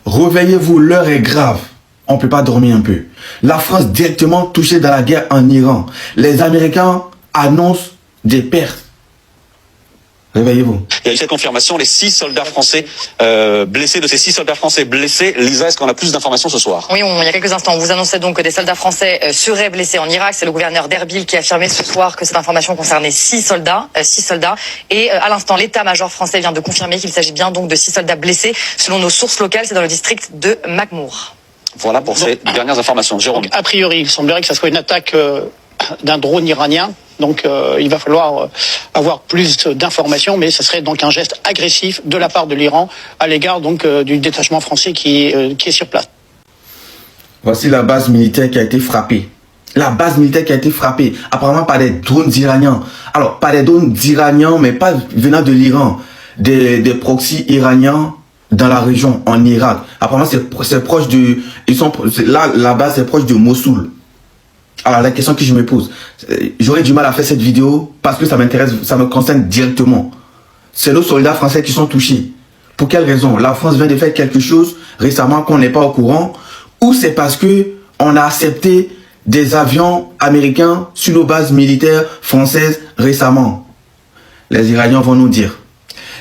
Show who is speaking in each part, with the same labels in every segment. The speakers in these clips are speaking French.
Speaker 1: Réveillez-vous, l'heure est grave. On ne peut pas dormir un peu. La France directement touchée dans la guerre en Iran. Les Américains annoncent des pertes. Réveillez-vous.
Speaker 2: Il y a eu cette confirmation, les 6 soldats français blessés. De ces 6 soldats français blessés, Lisa, est-ce qu'on a plus d'informations ce soir?
Speaker 3: Oui, il y a quelques instants, on vous annonçait donc que des soldats français seraient blessés en Irak. C'est le gouverneur d'Erbil qui a affirmé ce soir que cette information concernait 6 soldats. Et à l'instant, l'état-major français vient de confirmer qu'il s'agit bien donc de 6 soldats blessés. Selon nos sources locales, c'est dans le district de Maghmour.
Speaker 2: Voilà pour ces dernières informations. Jérôme.
Speaker 4: Donc, a priori, il semblerait que ça soit une attaque d'un drone iranien. Donc il va falloir avoir plus d'informations, mais ce serait donc un geste agressif de la part de l'Iran à l'égard donc du détachement français qui est sur place.
Speaker 1: Voici la base militaire qui a été frappée. La base militaire qui a été frappée, apparemment par des drones iraniens. Alors, pas des drones iraniens, mais pas venant de l'Iran. Des proxys iraniens dans la région, en Irak. Apparemment, c'est proche de... La base est proche de Mossoul. Alors la question que je me pose, j'aurais du mal à faire cette vidéo parce que ça m'intéresse, ça me concerne directement. C'est nos soldats français qui sont touchés. Pour quelle raison? La France vient de faire quelque chose récemment qu'on n'est pas au courant, ou c'est parce que on a accepté des avions américains sur nos bases militaires françaises récemment? Les Iraniens vont nous dire.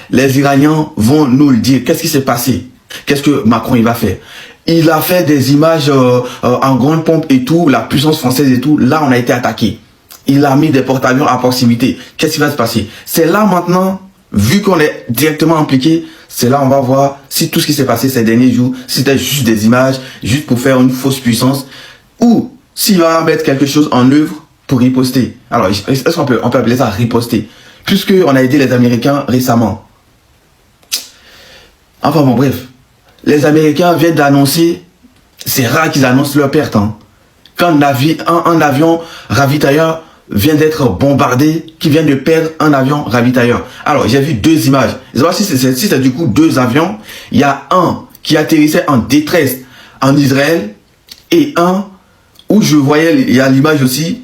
Speaker 1: Les Iraniens vont nous le dire. Qu'est-ce qui s'est passé? Qu'est-ce que Macron il va faire? Il a fait des images en grande pompe et tout, la puissance française et tout. Là, on a été attaqué. Il a mis des porte-avions à proximité. Qu'est-ce qui va se passer? C'est là maintenant, vu qu'on est directement impliqué, c'est là on va voir si tout ce qui s'est passé ces derniers jours, si c'était juste des images, juste pour faire une fausse puissance, ou s'il va mettre quelque chose en œuvre pour riposter. Alors, est-ce qu'on peut appeler ça riposter? Puisqu'on a aidé les Américains récemment. Enfin bon, bref. Les Américains viennent d'annoncer, c'est rare qu'ils annoncent leur perte. Hein. Quand un avion ravitailleur vient d'être bombardé, qui vient de perdre un avion ravitailleur. Alors, j'ai vu 2 images. Je sais pas si c'est du coup 2 avions. Il y a un qui atterrissait en détresse en Israël et un où je voyais, il y a l'image aussi,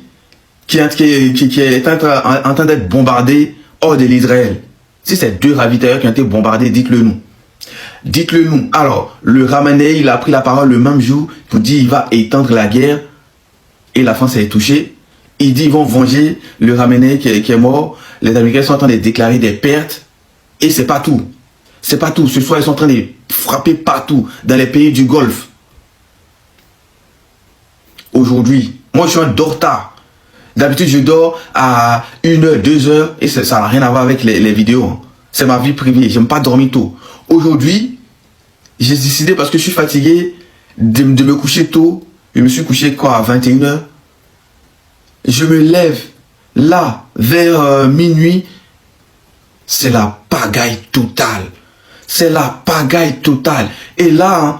Speaker 1: qui est en train d'être bombardé hors de l'Israël. Si c'est 2 ravitailleurs qui ont été bombardés, dites-le nous. Dites-le nous. Alors, le Khamenei, il a pris la parole le même jour pour dire qu'il va étendre la guerre et la France est touchée. Il dit qu'ils vont venger le Khamenei qui est mort. Les Américains sont en train de déclarer des pertes et c'est pas tout. C'est pas tout. Ce soir, ils sont en train de frapper partout dans les pays du Golfe. Aujourd'hui, moi je suis un dortard. D'habitude, je dors à 1h, 2h et ça n'a rien à voir avec les vidéos. C'est ma vie privée. J'aime pas dormir tôt. Aujourd'hui, j'ai décidé parce que je suis fatigué de me coucher tôt. Je me suis couché quoi à 21h. Je me lève là vers minuit. C'est la pagaille totale. C'est la pagaille totale. Et là,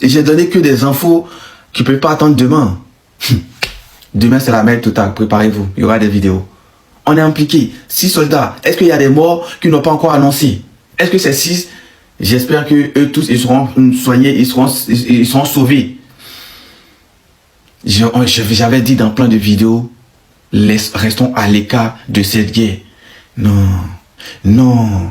Speaker 1: j'ai donné que des infos qui ne peuvent pas attendre demain. Demain, c'est la merde totale. Préparez-vous. Il y aura des vidéos. On est impliqué. 6 soldats. Est-ce qu'il y a des morts qui n'ont pas encore annoncé? Est-ce que ces 6, j'espère que eux tous, ils seront soignés, ils seront sauvés. J'avais dit dans plein de vidéos, restons à l'écart de cette guerre. Non, non.